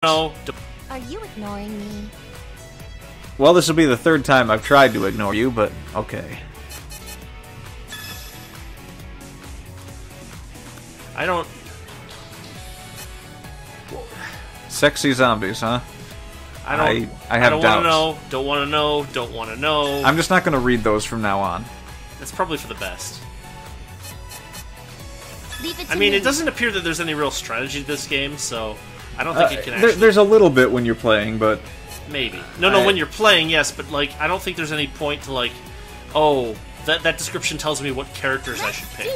No. Are you ignoring me? Well, this will be the third time I've tried to ignore you, but okay. I don't... Sexy zombies, huh? I have don't doubts. want to know, don't want to know, don't want to know. I'm just not going to read those from now on. It's probably for the best. Leave it to I mean, me. it doesn't appear that there's any real strategy to this game, so I don't think it can actually... There's a little bit when you're playing, but... Maybe. No, when you're playing, yes, but, like, I don't think there's any point to, like, oh, that description tells me what characters I should pick.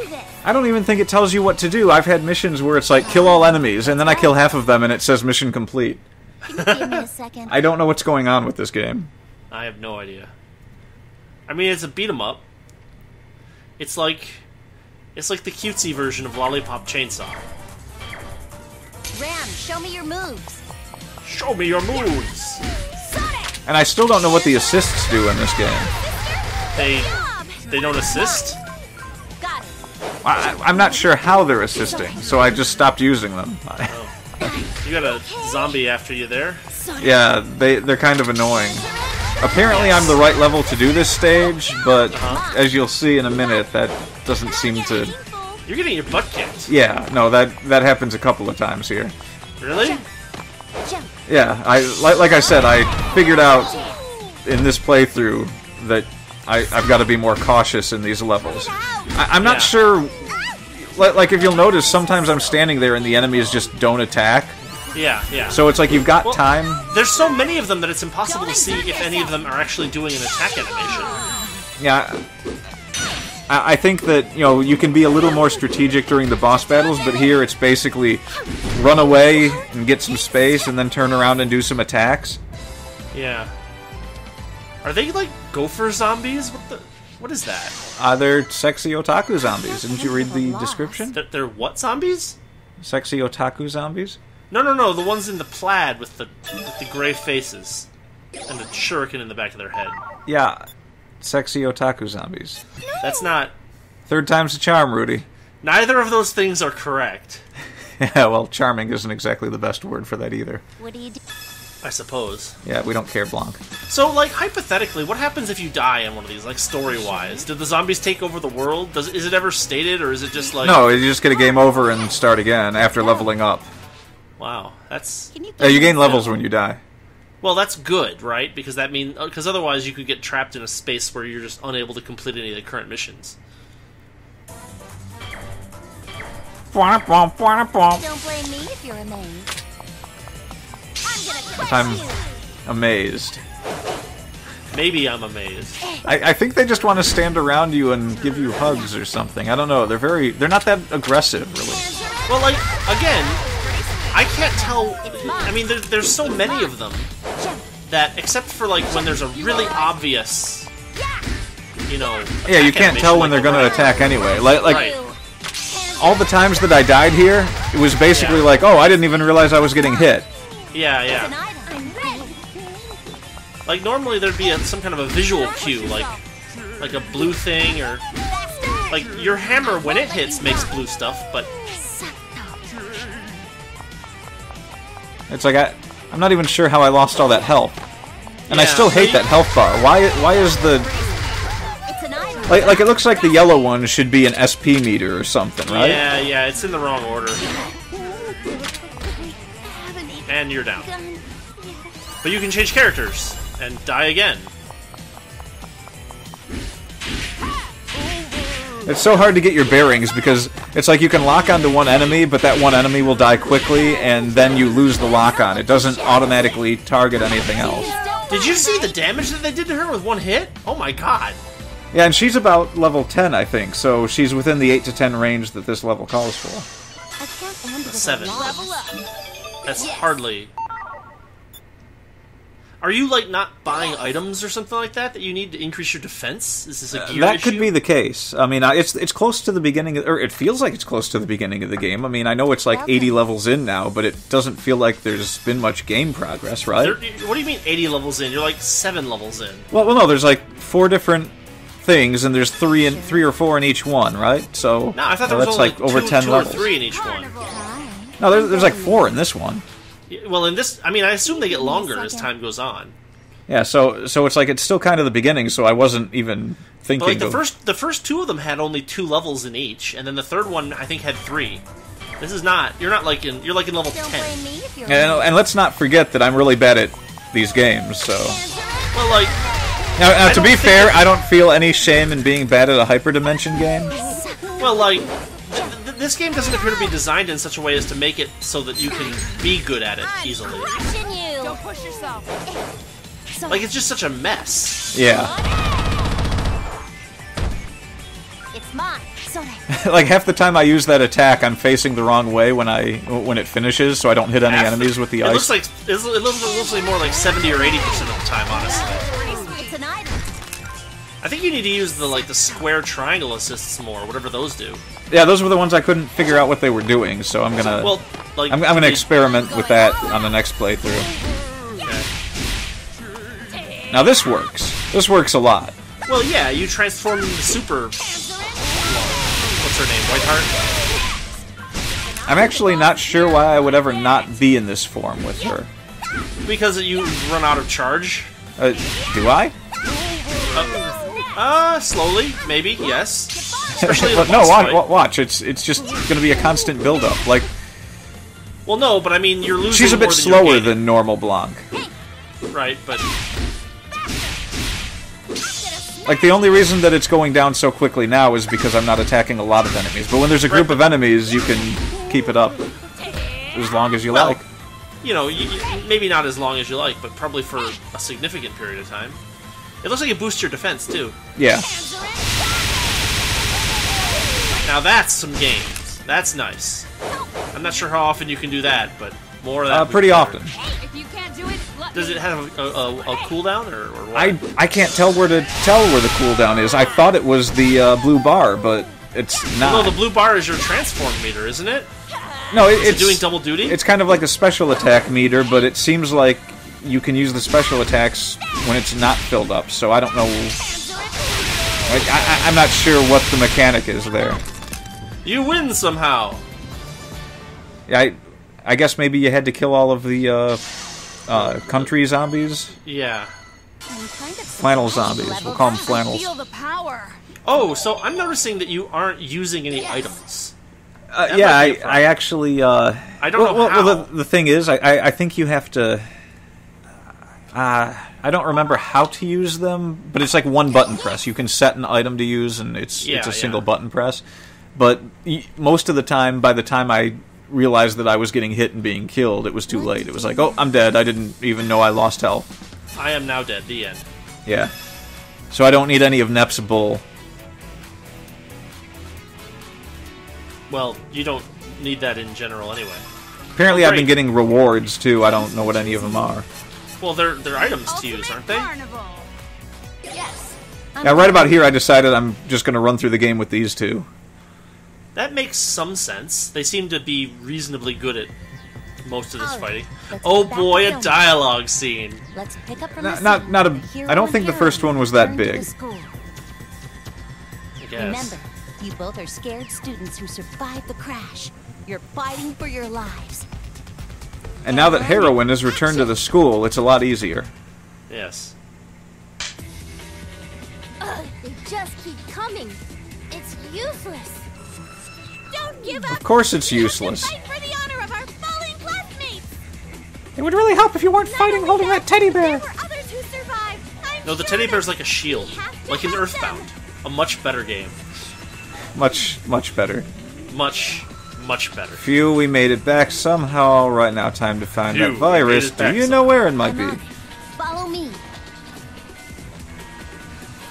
I don't even think it tells you what to do. I've had missions where it's like, kill all enemies, and then I kill half of them and it says mission complete. Can you give me a second? I don't know what's going on with this game. I have no idea. I mean, it's a beat-em-up. It's like the cutesy version of Lollipop Chainsaw. Ram, show me your moves. Show me your moves! And I still don't know what the assists do in this game. They don't assist? Got it. I'm not sure how they're assisting, so I just stopped using them. You got a zombie after you there? Yeah, they're kind of annoying. Apparently I'm the right level to do this stage, but as you'll see in a minute, that doesn't seem to... You're getting your butt kicked. Yeah, no, that happens a couple of times here. Really? Yeah, like I said, I figured out in this playthrough that I've got to be more cautious in these levels. I'm not sure... Like, if you'll notice, sometimes I'm standing there and the enemies just don't attack. Yeah. So it's like you've got time. There's so many of them that it's impossible to see if any of them are actually doing an attack animation. Yeah, I think that, you know, you can be a little more strategic during the boss battles, but here it's basically run away and get some space and then turn around and do some attacks. Yeah. Are they, like, gopher zombies? What is that? They're sexy otaku zombies. Didn't you read the description? They're what zombies? Sexy otaku zombies? No, the ones in the plaid with the gray faces. And the shuriken in the back of their head. Yeah, sexy otaku zombies. That's not... Third time's the charm, Rudy. Neither of those things are correct. Yeah, well, charming isn't exactly the best word for that either. What do you do? I suppose. Yeah, we don't care, Blanc. So, like, hypothetically, what happens if you die in one of these, like, story-wise? Did the zombies take over the world? Is it ever stated, or is it just like... No, you just get a game over and start again after leveling up. Wow, that's... You gain levels when you die. Well, that's good, right? Because that means... Because otherwise you could get trapped in a space where you're just unable to complete any of the current missions. Don't blame me if you're amazed. I'm amazed. Maybe I'm amazed. I think they just want to stand around you and give you hugs or something. I don't know. They're not that aggressive, really. Well, like, again, I can't tell... I mean, there's so many of them that, except for, like, when there's a really obvious, you know... Yeah, you can't tell when they're going to attack anyway. Like right. All the times that I died here, it was basically like, oh, I didn't even realize I was getting hit. Yeah. Like, normally there'd be some kind of a visual cue, like a blue thing, or... Like, your hammer, when it hits, makes blue stuff, but... It's like, I'm not even sure how I lost all that health. And I still hate that health bar. Why is the... Like, it looks like the yellow one should be an SP meter or something, right? Yeah, it's in the wrong order. And you're down. But you can change characters and die again. It's so hard to get your bearings because it's like you can lock onto one enemy, but that one enemy will die quickly, and then you lose the lock on. It doesn't automatically target anything else. Did you see the damage that they did to her with one hit? Oh my god. Yeah, and she's about level 10, I think, so she's within the 8 to 10 range that this level calls for. 7. That's hardly... Are you, like, not buying items or something like that you need to increase your defense? Is this a gear that issue? could be the case. I mean, it's close to the beginning, or it feels like it's close to the beginning of the game. I mean, I know it's like 80 levels in now, but it doesn't feel like there's been much game progress, right? What do you mean 80 levels in? You're like 7 levels in. Well, no, there's like 4 different things, and there's 3 or 4 in each one, right? So no, I thought there was only like over 10 2 levels. or 3 in each one. No, there's like 4 in this one. Well, in this, I mean, I assume they get longer as time goes on. Yeah, so it's like it's still kind of the beginning, so I wasn't even thinking. But like the first two of them had only 2 levels in each, and then the third one I think had 3. This is not. You're not like in. You're like in level 10. And let's not forget that I'm really bad at these games. So. Well, like. Now to be fair, I don't feel any shame in being bad at a hyperdimension game. Well, like. This game doesn't appear to be designed in such a way as to make it so that you can be good at it easily. Don't push yourself. Like, it's just such a mess. Yeah. It's mine. Like, half the time I use that attack, I'm facing the wrong way when it finishes, so I don't hit any enemies with the ice. It looks like more like 70 or 80% of the time, honestly. It's an item. I think you need to use the square triangle assists more, whatever those do. Yeah, those were the ones I couldn't figure out what they were doing, so I'm gonna. Well, like, I'm gonna experiment with that on the next playthrough. Okay. Now this works. This works a lot. Well, yeah, you transform into super. What's her name? Whiteheart? I'm actually not sure why I would ever not be in this form with her. Because you run out of charge. Do I? Slowly, maybe, yes. Especially in the no, boss watch. It's just going to be a constant build-up. Like, well, no, but I mean, you're losing. She's a bit slower than normal Blanc. Right, but like the only reason that it's going down so quickly now is because I'm not attacking a lot of enemies. But when there's a group of enemies, you can keep it up as long as you like. You know, maybe not as long as you like, but probably for a significant period of time. It looks like it boosts your defense, too. Yeah. Now that's some games. That's nice. I'm not sure how often you can do that, but more of that. Pretty often. Does it have a cooldown, or what? I can't tell where the cooldown is. I thought it was the blue bar, but it's not. No, the blue bar is your transform meter, isn't it? No, it's doing double duty? It's kind of like a special attack meter, but it seems like you can use the special attacks when it's not filled up, so I don't know. Like, I'm not sure what the mechanic is there. You win somehow! Yeah, I guess maybe you had to kill all of the country zombies? Yeah. Flannel zombies. We'll call them flannels. Oh, so I'm noticing that you aren't using any items. Yeah, I actually. I don't know how. Well, the thing is, I think you have to. I don't remember how to use them, but it's like one button press. You can set an item to use, and it's a single button press. But most of the time, by the time I realized that I was getting hit and being killed, it was too late. It was like, oh, I'm dead. I didn't even know I lost health. I am now dead. The end. Yeah. So I don't need any of Nep's bull. Well, you don't need that in general anyway. Apparently I've been getting rewards, too. I don't know what any of them are. Well, they're items to use, aren't they? Yes. Yeah, right about here I decided I'm just going to run through the game with these two. That makes some sense. They seem to be reasonably good at most of this fighting. Oh boy, a dialogue scene. Let's pick up from I don't think the first one was that big. I guess. Remember, you both are scared students who survived the crash. You're fighting for your lives. And now that Heroine has returned to the school, it's a lot easier. Yes. They just keep coming. It's useless. Don't give up. Of course it's useless. Fight for the honor of our fallen classmates. It would really help if you weren't fighting holding that teddy bear. There were others who survived. No, the teddy bear's like a shield. Like in Earthbound. A much better game. Much better. Much better. Phew, we made it back somehow. Right now, time to find that virus. Do you know where it might be? Follow me.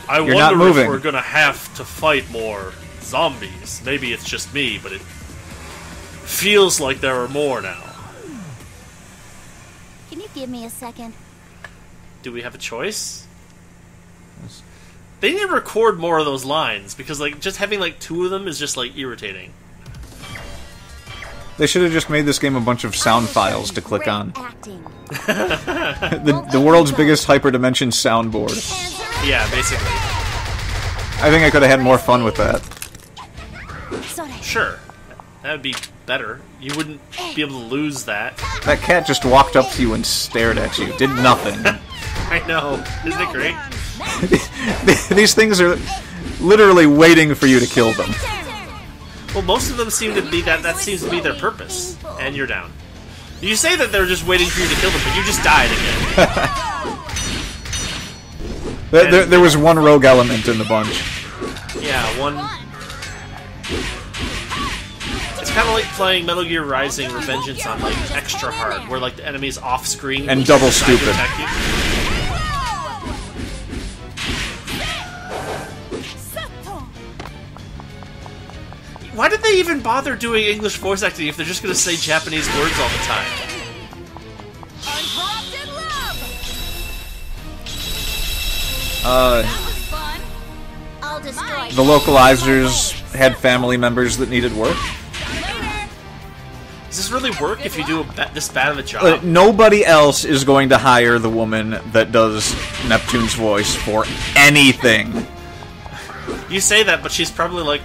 I You're not wonder moving. if we're gonna have to fight more zombies. Maybe it's just me, but it feels like there are more now. Can you give me a second? Do we have a choice? They need to record more of those lines, because like just having like 2 of them is just like irritating. They should have just made this game a bunch of sound files to click on. the world's biggest hyperdimension soundboard. Yeah, basically. I think I could have had more fun with that. Sure. That would be better. You wouldn't be able to lose that. That cat just walked up to you and stared at you. Did nothing. I know. Isn't it great? These things are literally waiting for you to kill them. Well, most of them seem to be that seems to be their purpose. And you're down. You say that they're just waiting for you to kill them, but you just died again. There was one rogue element in the bunch. Yeah, one... It's kind of like playing Metal Gear Rising Revengeance on, like, extra hard, where, like, the enemy's off-screen... And double stupid. Why did they even bother doing English voice acting if they're just gonna say Japanese words all the time? The localizers had family members that needed work. Does this really work if you do this bad of a job? Nobody else is going to hire the woman that does Neptune's voice for anything. You say that, but she's probably like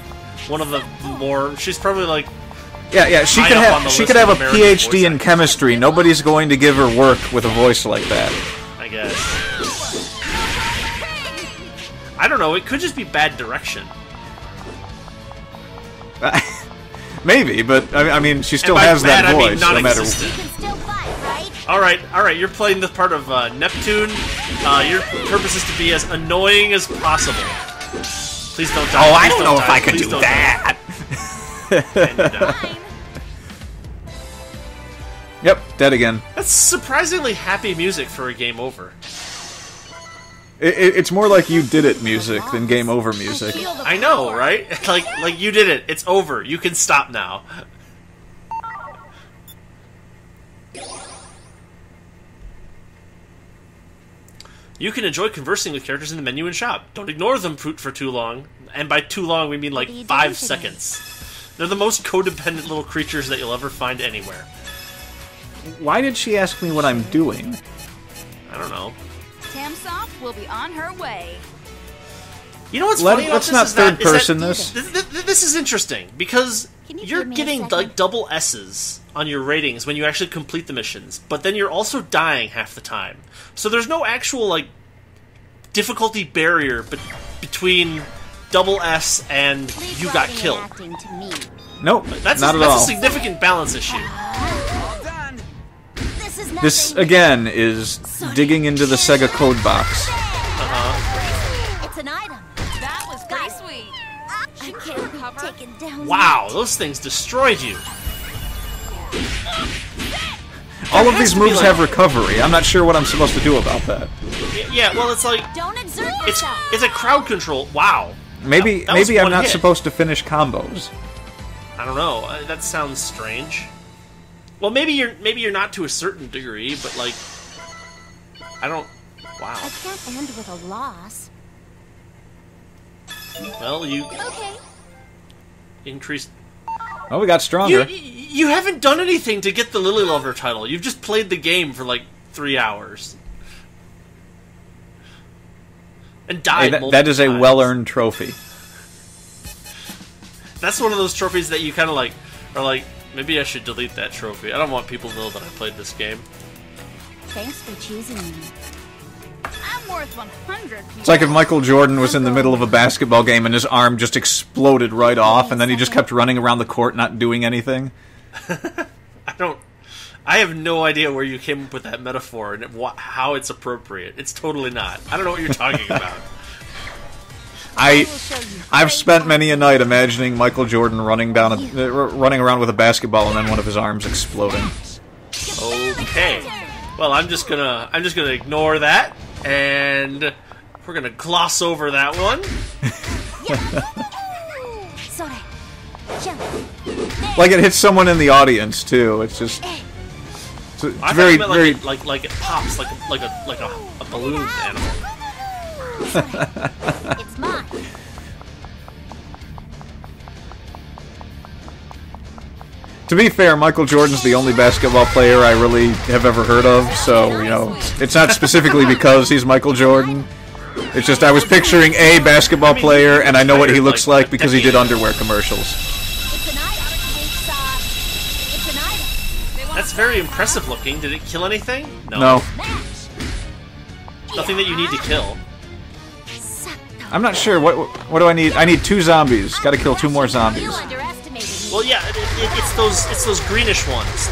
one of the more... She's probably like... Yeah, she could have a PhD in chemistry. Nobody's going to give her work with a voice like that. I guess. I don't know, it could just be bad direction. Maybe, but I mean, she still has that voice, no matter what. Alright, you're playing the part of Neptune. Your purpose is to be as annoying as possible. Please don't die. Oh, I don't know if I could do that. Yep, dead again. That's surprisingly happy music for a game over. It's more like you did it music than game over music. I know, right? Like you did it. It's over. You can stop now. You can enjoy conversing with characters in the menu and shop. Don't ignore them for too long. And by too long, we mean like 5 seconds. They're the most codependent little creatures that you'll ever find anywhere. Why did she ask me what I'm doing? I don't know. Tamsoft will be on her way. You know what's funny about this? Let's not third person this. This is interesting, because you're getting like double S's on your ratings when you actually complete the missions, but then you're also dying half the time. So there's no actual like difficulty barrier between double S and you got killed. Nope, that's not at all. all. That's a significant balance issue. This, again, is digging into the Sega code box. It's an item. That was pretty sweet. I can't be taken down. Wow, those things destroyed you. All of these moves have recovery. I'm not sure what I'm supposed to do about that. Yeah, well, it's like... Don't exert it's a crowd control. Wow. Maybe that I'm not hit. supposed to finish combos. I don't know. That sounds strange. Well, maybe you're not to a certain degree, but like, I don't. Wow. I can't end with a loss. Well, you Okay. increased. Oh, we got stronger. You haven't done anything to get the Lily Lover title. You've just played the game for like 3 hours and died. Hey, that is a well-earned trophy. That's one of those trophies that you kind of like are like. Maybe I should delete that trophy. I don't want people to know that I played this game. Thanks for choosing me. I'm worth 100. It's like if Michael Jordan was in the middle of a basketball game and his arm just exploded right off, and then he just kept running around the court not doing anything. I have no idea where you came up with that metaphor and how it's appropriate. It's totally not. I don't know what you're talking about. I've spent many a night imagining Michael Jordan running around with a basketball and then one of his arms exploding. Okay. Well, I'm just gonna ignore that, and we're gonna gloss over that one. Like it hits someone in the audience too. It's just it's very very like it pops like a balloon animal. It's mine. To be fair, Michael Jordan's the only basketball player I really have ever heard of, so, you know, it's not specifically because he's Michael Jordan. It's just I was picturing a basketball player, and I know what he looks like because he did underwear commercials. It's an item. That's very impressive looking. Did it kill anything? No. Nothing that you need to kill. I'm not sure. What do I need? I need 2 zombies. Got to kill 2 more zombies. Well, yeah, it's those greenish ones,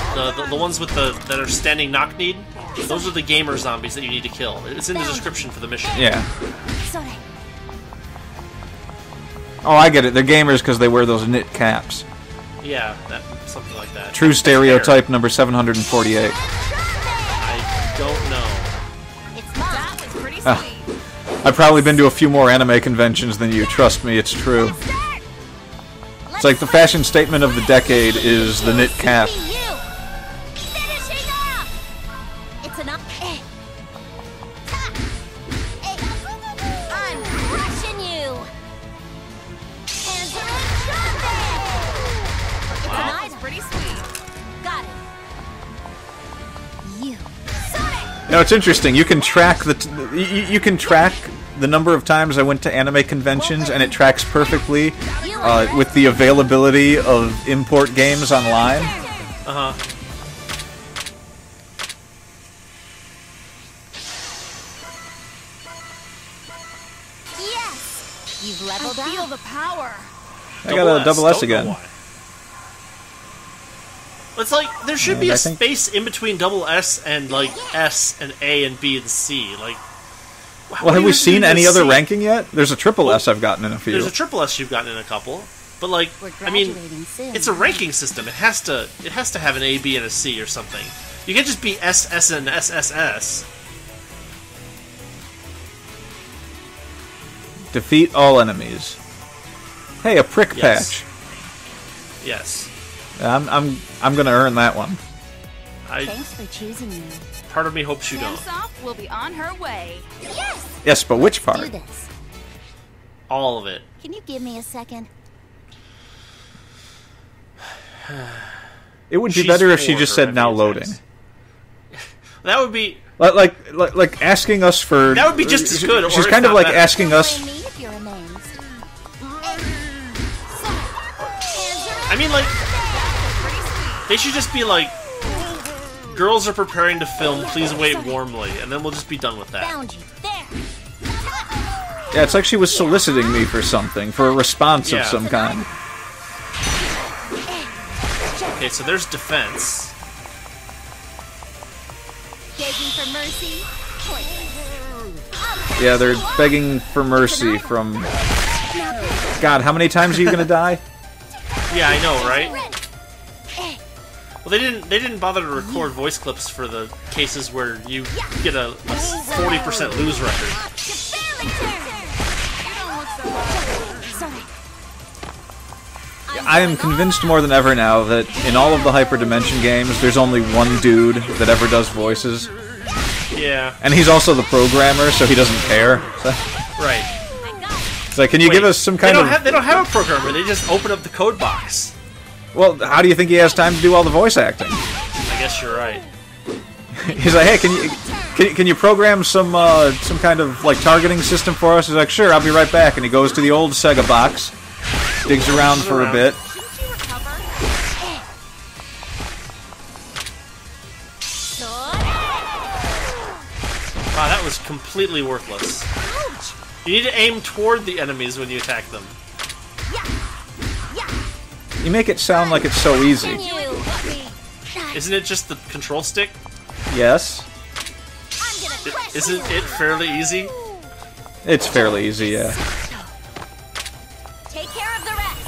the ones with that are standing knock-kneed. Those are the gamer zombies that you need to kill. It's in the description for the mission. Yeah. Oh, I get it. They're gamers because they wear those knit caps. Yeah, something like that. True stereotype number 748. I don't know. That was pretty sweet. I've probably been to a few more anime conventions than you. Trust me, it's true. It's like the fashion statement of the decade is the knit cap. I'm crushing you. That was pretty sweet. Got it. You. You know, it's interesting. You can track you can track the number of times I went to anime conventions, and it tracks perfectly with the availability of import games online. Uh-huh. Yes. You've leveled I feel up. the power. I got a double S Don't know again. why. It's like there should be I a think- space in between double S and like S and A and B and C. Like, Well, have we seen any other ranking yet? There's a triple S I've gotten in a few. There's a triple S you've gotten in a couple, but like, We're I mean, graduating soon. it's a ranking system. It has to have an A, B, and a C or something. You can't just be S, S, and S, S, S. Defeat all enemies. Hey, a prick Yes. patch. Yes, I'm gonna earn that one. Thanks for choosing me. Part of me hopes you don't. Tamsoft will be on her way. Yes. Yes, but which Do part? this. All of it. Can you give me a second? It would be She's better if she for just her said now heavy loading. attacks. That would be. Like asking us for. That would be just as good, or She's if kind of not like better. asking us. Blame me if you're amazed. I mean, like, they should just be like, girls are preparing to film, please wait warmly, and then we'll just be done with that. Found you. There. Yeah, it's like she was soliciting me for something, for a response Yeah. of some kind. Okay, so there's defense. Begging for mercy. Yeah, they're begging for mercy from. God, how many times are you gonna die? Yeah, I know, right? Well, they didn't bother to record voice clips for the cases where you get a 40% lose record. I am convinced more than ever now that in all of the Hyperdimension games, there's only one dude that ever does voices. Yeah, And he's also the programmer, so he doesn't care. So, right. it's like, can you give us some kind of... They don't have a programmer. They just open up the code box. Well, how do you think he has time to do all the voice acting? I guess you're right. He's like, hey, can you program some kind of like targeting system for us? He's like, sure, I'll be right back. And he goes to the old Sega box, digs around for a bit. Didn't you recover? Wow, that was completely worthless. You need to aim toward the enemies when you attack them. You make it sound like it's so easy. Isn't it just the control stick? Yes, Isn't it fairly easy? it's fairly easy. Yeah. Take care of the rest.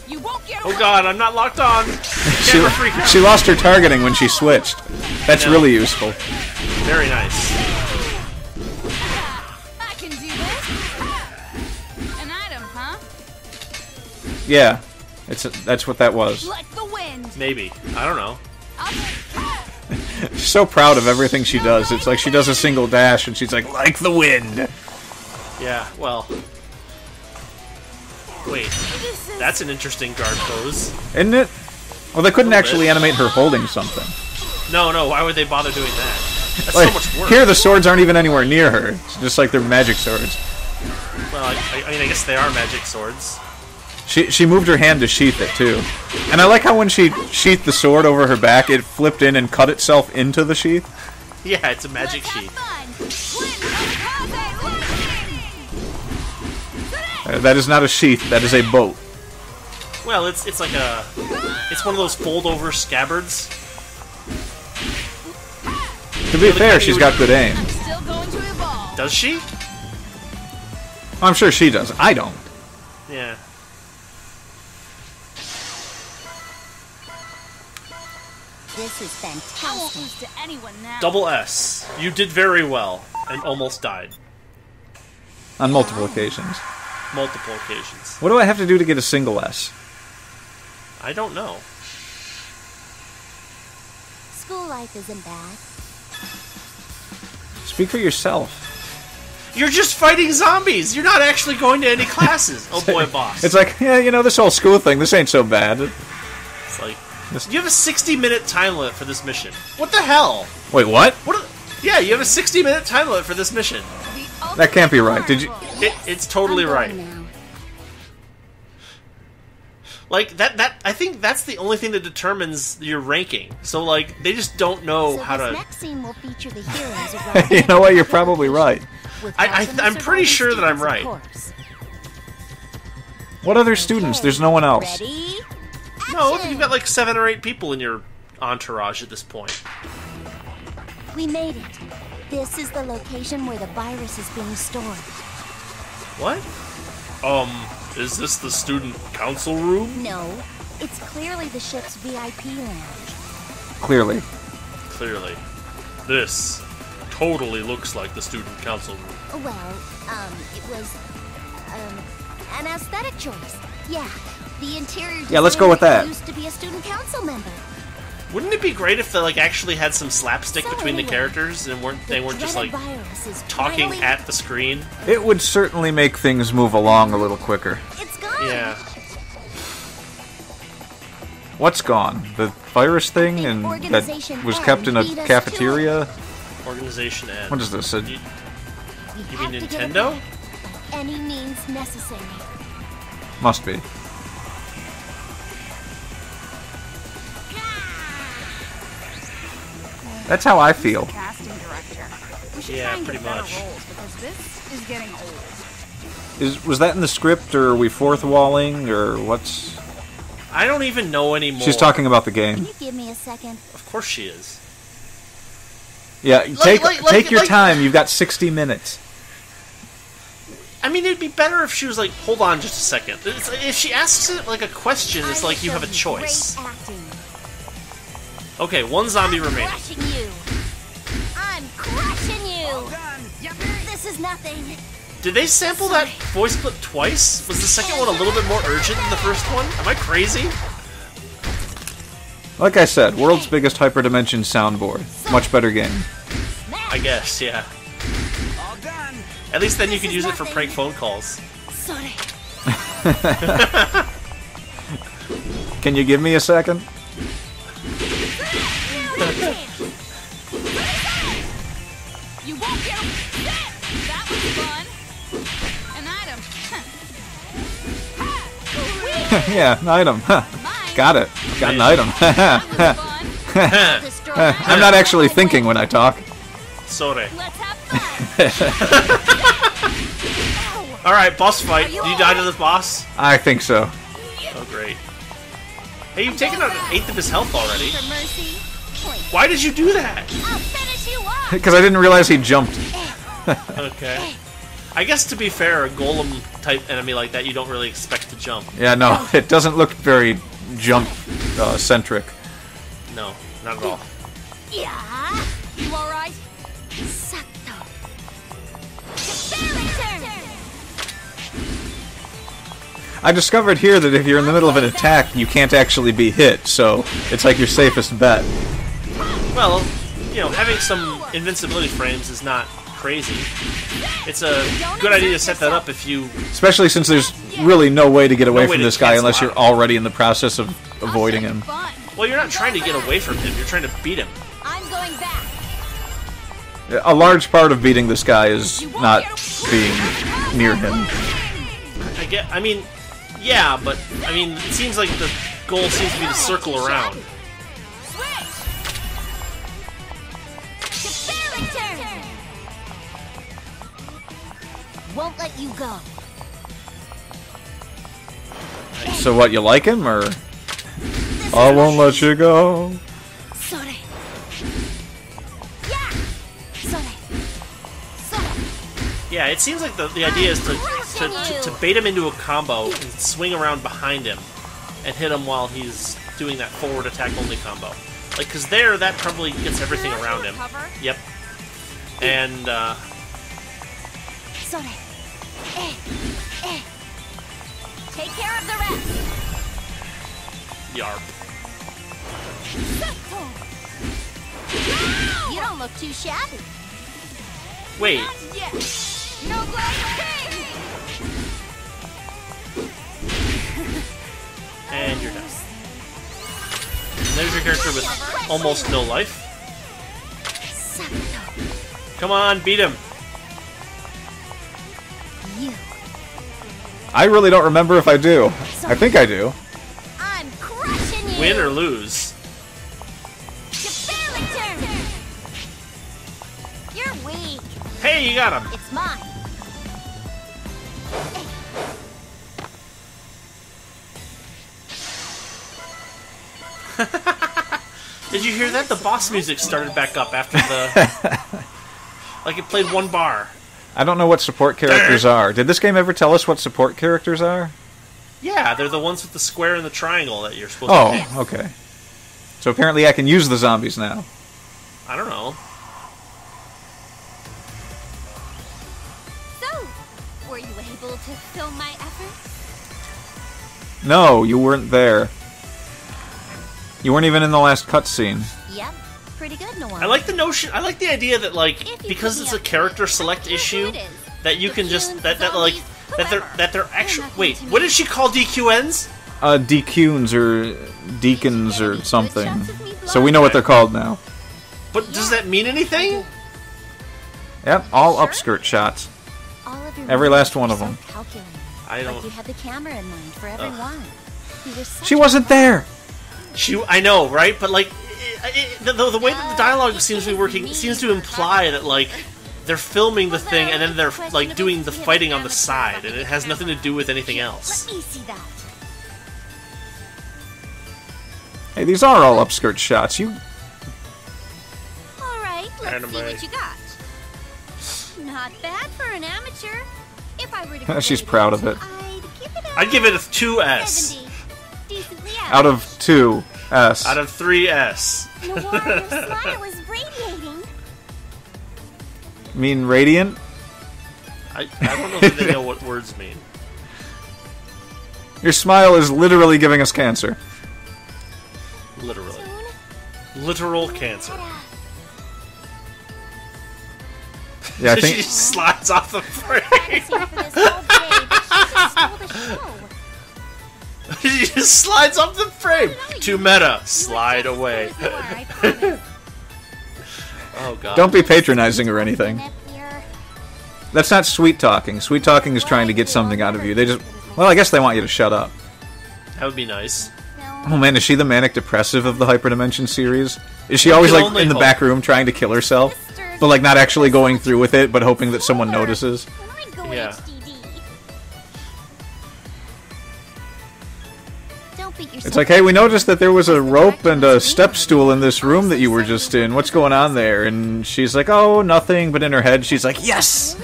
You won't get Oh away. god, I'm not locked on! She, Camera freak out. she lost her targeting when she switched. That's I know. really useful. Very nice. I can do this. An item, huh? Yeah, that's what that was. Like the wind. Maybe. I don't know. She's so proud of everything she does. It's like she does a single dash and she's like the wind. Yeah, well. Wait. That's an interesting guard pose. Isn't it? Well, they couldn't Little actually bit. animate her holding something. No, why would they bother doing that? That's Like, so much work. here the swords aren't even anywhere near her. It's just like they're magic swords. Well, I mean, I guess they are magic swords. She moved her hand to sheath it, too. And I like how when she sheathed the sword over her back, it flipped in and cut itself into the sheath. Yeah, it's a magic sheath. That is not a sheath, that is a boat. Well, it's like it's one of those fold-over scabbards. To be fair, she's got good aim. Still going to evolve. Does she? I'm sure she does. I don't. Yeah. This is I won't fantastic. lose to anyone now. Double S. You did very well, and almost died. On multiple occasions. Multiple occasions. What do I have to do to get a single S? I don't know. School life isn't bad. Speak for yourself. You're just fighting zombies! You're not actually going to any classes! Oh boy, boss. It's like, yeah, you know, this whole school thing, this ain't so bad. It's like, you have a 60-minute time limit for this mission. What the hell? Wait, what? Yeah, you have a 60-minute time limit for this mission. That can't be right. Did you? It's totally I'm right. going now. Like, that I think that's the only thing that determines your ranking. So, like, they just don't know So how this to... next scene will feature the heroes arriving You at know what? the You're probably right. with I'm help from the pretty surviving sure that I'm students, right. of course. What other students? There's no one else. Ready? No, Action! you've got like 7 or 8 people in your entourage at this point. We made it. This is the location where the virus is being stored. What? Is this the student council room? No, it's clearly the ship's VIP lounge. Clearly. Clearly. This totally looks like the student council room. Well, it was, an aesthetic choice. Yeah, the interior Yeah, let's go with designer that. used to be a student council member. Wouldn't it be great if they like actually had some slapstick So between the anyway, characters and they weren't just like dreaded virus is talking finally- at the screen? It would certainly make things move along a little quicker. It's gone. Yeah. What's gone? The virus thing and that Organization was N kept in a beat us cafeteria? Organization N. What is this? You, We you have mean to get it Nintendo? back by any means necessary. Must be. That's how I feel. Casting director. We should Yeah, try and pretty get better much. roles because this is getting old. Was that in the script, or are we fourth walling, or what's? I don't even know anymore. She's talking about the Can game. you give me a second? Of course she is. Yeah, take your like- time. You've got 60 minutes. I mean, it'd be better if she was like, hold on just a second. If she asks it like a question, it's like you have a choice. Great acting. Okay, one zombie remaining. Crushing you. I'm crushing you. This is nothing. Did they sample that voice clip twice? Was the second one a little bit more urgent than the first one? Am I crazy? Like I said, world's biggest hyperdimension soundboard. Much better game. I guess, yeah. At least then you could use it for prank phone calls. Sorry. Can you give me a second? You won't get him. That was fun. An item. Yeah, an item. Huh. Mine. Got it. Got an item. That was fun. I'm not actually thinking when I talk. Sorry. Let's have fun. Alright, boss fight. Do you die to the boss? I think so. Oh, great. Hey, you've taken out an eighth of his health already. For mercy. Point. Why did you do that? I'll finish you off. Because I didn't realize he jumped. Okay. I guess to be fair, a golem type enemy like that, you don't really expect to jump. Yeah, no, it doesn't look very jump centric. No, not at all. Yeah. You alright? Sakto. Barrington. I discovered here that if you're in the middle of an attack, you can't actually be hit, so it's like your safest bet. Well, you know, having some invincibility frames is not crazy. It's a good idea to set that up if you... Especially since there's really no way to get away No way from to this guy cancel unless you're out. already in the process of avoiding him. Fun. Well, you're not trying to get away from him, you're trying to beat him. I'm going back. A large part of beating this guy is not being near him. I mean, Yeah, but, I mean, it seems like the goal seems to be to circle around. Won't let you go. So what, you like him, or? I won't let you go. Sore. Yeah. Sore. Sore. Yeah, it seems like the idea is to bait him into a combo and swing around behind him and hit him while he's doing that forward attack only combo. Like, because that probably gets everything around him. Yep. And, Sore. Take care of the rest. Yarp. You don't look too shabby. Wait. Yeah. No glad. And you're done. There's your character with almost no life. Come on, beat him. You. I really don't remember if I do. I think I do. I'm crushing you. Win or lose. You barely turned. You're weak. Hey, you got him. It's mine. Did you hear that? The boss music started back up after the... like it played one bar. I don't know what support characters are. Did this game ever tell us what support characters are? Yeah, they're the ones with the square and the triangle that you're supposed to hit. Oh, okay. So apparently I can use the zombies now. I don't know. So, were you able to film my efforts? No, you weren't there. You weren't even in the last cutscene. Yep. Pretty good, Noire. I like the notion. I like the idea that like because it's a character select I don't care issue who it is. that you can just DQs, like zombies, that they're actually not wait. going to What me. did she call DQNs? DQs or deacons or something. So we know what they're called now. But does that mean anything? Yep, all upskirt shots. All of your Every last one moves of are them. so calculated. I Like don't. you had the camera in mind for every one. You were such She a wasn't there! I know, right? But like the way that the dialogue seems to be working seems to imply that like they're filming the thing and then they're like doing the fighting on the side, and it has nothing to do with anything else. Let me see that. Hey, these are all upskirt shots. You. All right, let's Anime. see what you got. Not bad for an amateur. If I were to She's proud of it. I'd give it a I'd give it a 2S 70. Decently Out of 2 S. out of 3S. Noire, your smile is radiating. Mean radiant? I don't know if they know what words mean. Your smile is literally giving us cancer. Literally, literal cancer. Yeah, I She think. just slides off the frame. She just slides off the frame. Too meta. Slide away. Oh god. Don't be patronizing or anything. That's not sweet talking. Sweet talking is trying to get something out of you. They just. Well, I guess they want you to shut up. That would be nice. Oh man, is she the manic depressive of the Hyperdimension series? Is she always can like only in the hope. back room trying to kill herself? But like not actually going through with it, but hoping that someone notices? Yeah. It's like, hey, we noticed that there was a rope and a step stool in this room that you were just in. What's going on there? And she's like, oh, nothing. But in her head, she's like, yes!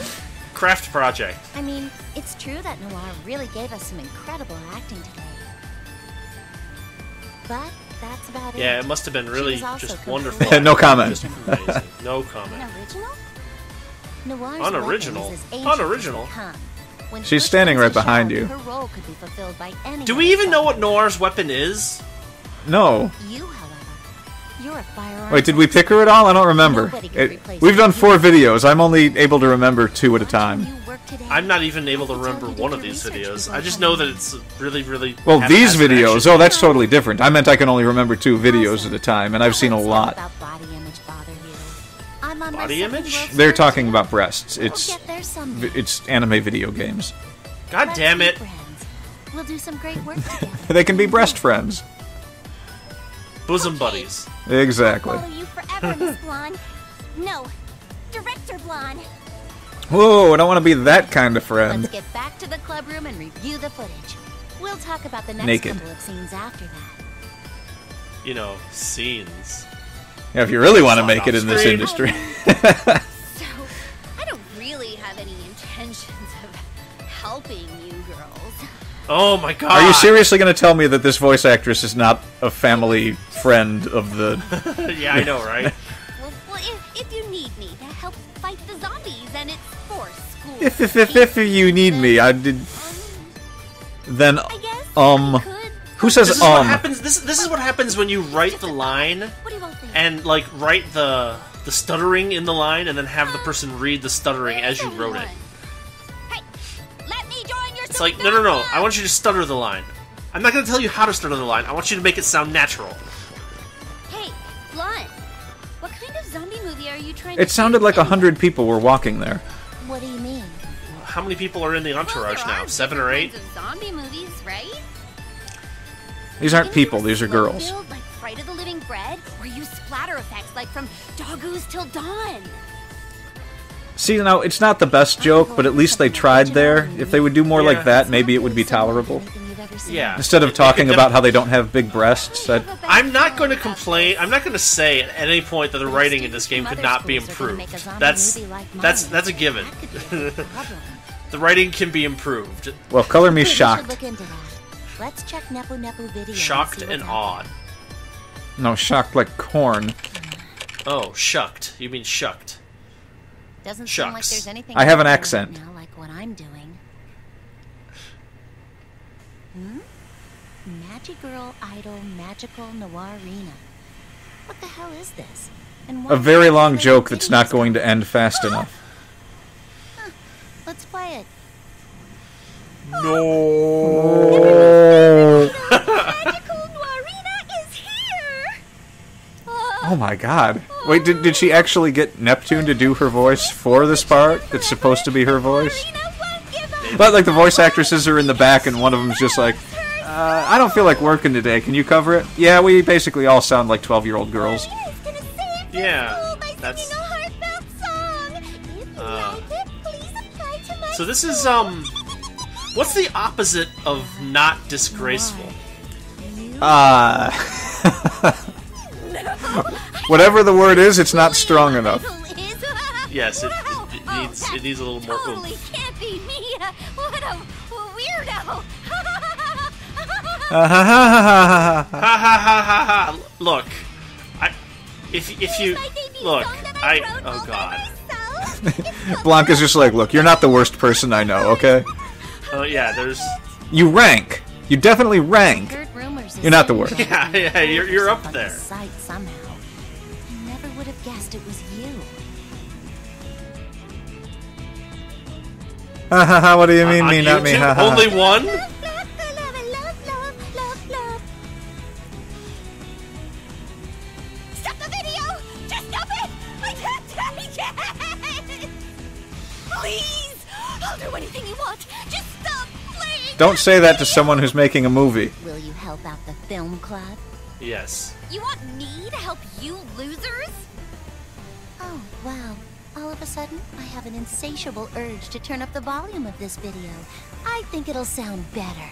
Craft project. I mean, it's true that Noire really gave us some incredible acting today. But that's about it. Yeah, it must have been really She was also just completely- wonderful. No comment. Just amazing. No An comment. original? Noire's Unoriginal? weapon is as ancient Unoriginal? as they come. When She's push standing comes right to behind shove, you. Her role could be fulfilled by any Do we even know what other Noire's weapon is? No. You, however, you're a firearms Wait, did we pick her at all? I don't remember. We've done 4 videos. I'm only able to remember 2 at a time. I'm not even able to remember one of these videos. I just know that it's really, really... Well, these haphazard videos, action. oh, that's totally different. I meant I can only remember 2 videos at a time, and I've seen a lot. Body image bother you. I'm on my Body second image? world They're tour, talking too. about breasts. We'll get there someday. It's anime video games. God damn it. Friends. We'll do some great work together. They can be breast friends. Bosom buddies. Exactly. I'll follow you forever, Miss Blanc. No, Director Blanc. Whoa, I don't want to be that kind of friend. Let's get back to the club room and review the footage. We'll talk about the next Naked. couple of scenes after that. You know, scenes. Yeah, if you really want to Not make it in this off-screen. industry. So, I don't really have any intentions of helping you girls. Oh my god. Are you seriously going to tell me that this voice actress is not a family friend of the... Yeah, I know, right? Well, if you need me to help fight the zombies and it's for school. If you need me, I did... Then, I guess I could. Who says This is what happens. This is what happens when you write the line What do you all think? and like write the stuttering in the line and then have the person read the stuttering as you wrote it. Hey, let me join your It's like, no. I want you to stutter the line. I'm not going to tell you how to stutter the line. I want you to make it sound natural. Hey, Blanc. What kind of zombie movie are you trying to It sounded shoot like anyway? 100 people were walking there. What do you mean? How many people are in the entourage Well, there now? are 7 or 8? different kinds of zombie movies, right? These aren't people, these are girls. Build like Fright of the Living Bread, or use splatter effects like from Doggoose Till Dawn. See, now, it's not the best joke, but at least they tried there. If they would do more like that, maybe it would be tolerable. Yeah. Instead of talking about how they don't have big breasts, I'm not going to complain. I'm not going to say at any point that the writing in this game could not be improved. That's a given. The writing can be improved. well, color me shocked. Let's check Nepo Nepo video. Shocked and awed. No, shocked like corn. Oh, shucked. You mean shucked. Doesn't seem like Shucks. there's anything I have an out there accent. right now like what I'm doing. Magic Girl Idol Magical Noirina. What the hell is this? And why A very are long they joke playing that's not videos going of to end fast enough. Let's play it. No. Magical Noirina is here! Oh my god. Wait, did she actually get Neptune to do her voice for this part? It's supposed to be her voice? Noirina won't give up. But, like, the voice actresses are in the back, and one of them's just like, I don't feel like working today. Can you cover it? Yeah, we basically all sound like 12-year-old girls. Noirina's gonna save your Yeah, soul by that's- singing a heartfelt song. If you like it, please apply to my So this is, what's the opposite of not disgraceful? Whatever the word is, it's not strong enough. Yes, it needs a little more totally oomph. can't be me. What a weirdo. Ha ha ha ha! Look, if you look, oh god. Blanc is just like, look, you're not the worst person I know, okay? Oh yeah, there's. You rank. You definitely rank. You're not the worst. Yeah, you're up there. Somehow. I never would have guessed it was you. Ha ha ha, what do you mean, On me, not me, YouTube, ha ha. Only one? Stop the video! Just stop it! I can't take it! Please! I'll do anything you want! Just stop, please! Don't say that to someone who's making a movie. Will you help out the film club? Yes. You want me to help you losers? Oh, wow. All of a sudden, I have an insatiable urge to turn up the volume of this video. I think it'll sound better.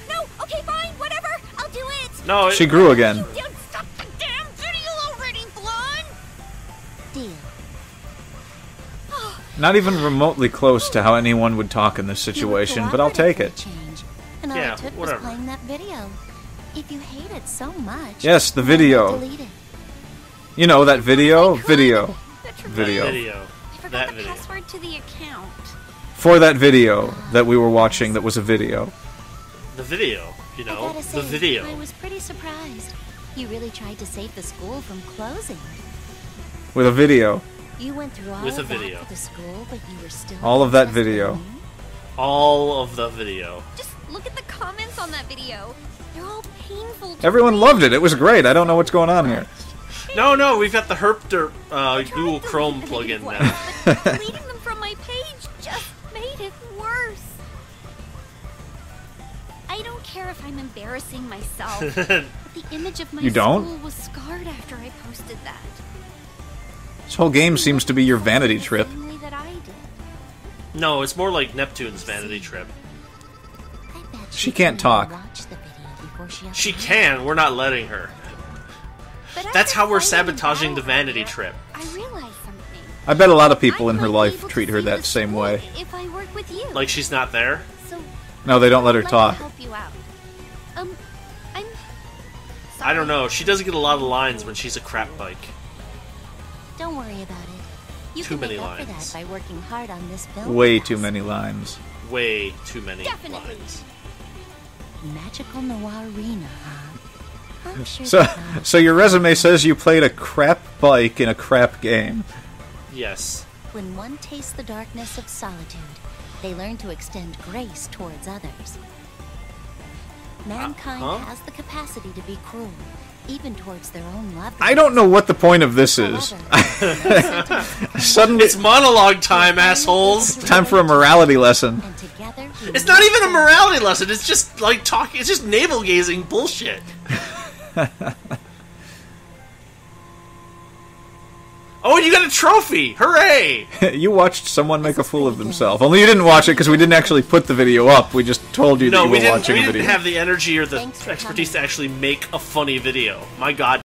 No, okay, fine, whatever. I'll do it. No. She grew again. You don't stop the damn video already, Blonde. Deal. Not even remotely close to how anyone would talk in this situation, but I'll take it. And all Yeah, it took whatever. was playing that video. If you hate it so much, Yes, the why not video. delete it? You know, that video? Video. Video. I forgot That the video. password to the account. For that video that we were watching that was a video. The video, you I know, gotta say, the video. I was pretty surprised. You really tried to save the school from closing. With a video. You went through all With of a that video. for the school, but you were still All of that interested video. in me? All of the video. Just look at the comments on that video. They're all painful to Everyone read. loved it. It was great. I don't know what's going on here. No, we've got the Herpter I tried Google to Chrome delete the plugin negative now. ones, but deleting them from my page just made it worse. care if I'm embarrassing myself. But the image of my You don't? school was scarred after I posted that. This whole game seems to be your vanity trip. The same way that I did. No, it's more like Neptune's vanity trip. I bet She can't talk. watch the video before She can, we're not letting her. But That's after how we're fighting sabotaging the battle vanity earlier, trip. I realized something. I bet a lot of people in I her might be life able to treat her see that the same school way. If I work with you. Like she's not there? So No, they don't let her I'd like talk. to help you out. I'm I don't sorry. know, she doesn't get a lot of lines when she's a crap bike. Don't worry about it. You Too can many make up for lines. that by working hard on this film. Way with too us. many lines. Way too many Definitely. lines. Magical Noire Arena, huh? I'm sure So, that so your resume says you played a crap bike in a crap game. Yes. when one tastes the darkness of solitude, they learn to extend grace towards others. Mankind huh? has the capacity to be cruel, even towards their own loved I don't know what the point of this ones. is. However, Suddenly, It's monologue time, assholes! time for a morality lesson. and together we It's not even a morality lesson, it's just like talking, it's just navel gazing bullshit. Oh, and you got a trophy! Hooray! You watched someone make a fool of themselves. Only you didn't watch it because we didn't actually put the video up. We just told you that No, you we were didn't, watching we the didn't video. have the energy or the Thanks for expertise to coming. actually make a funny video. My god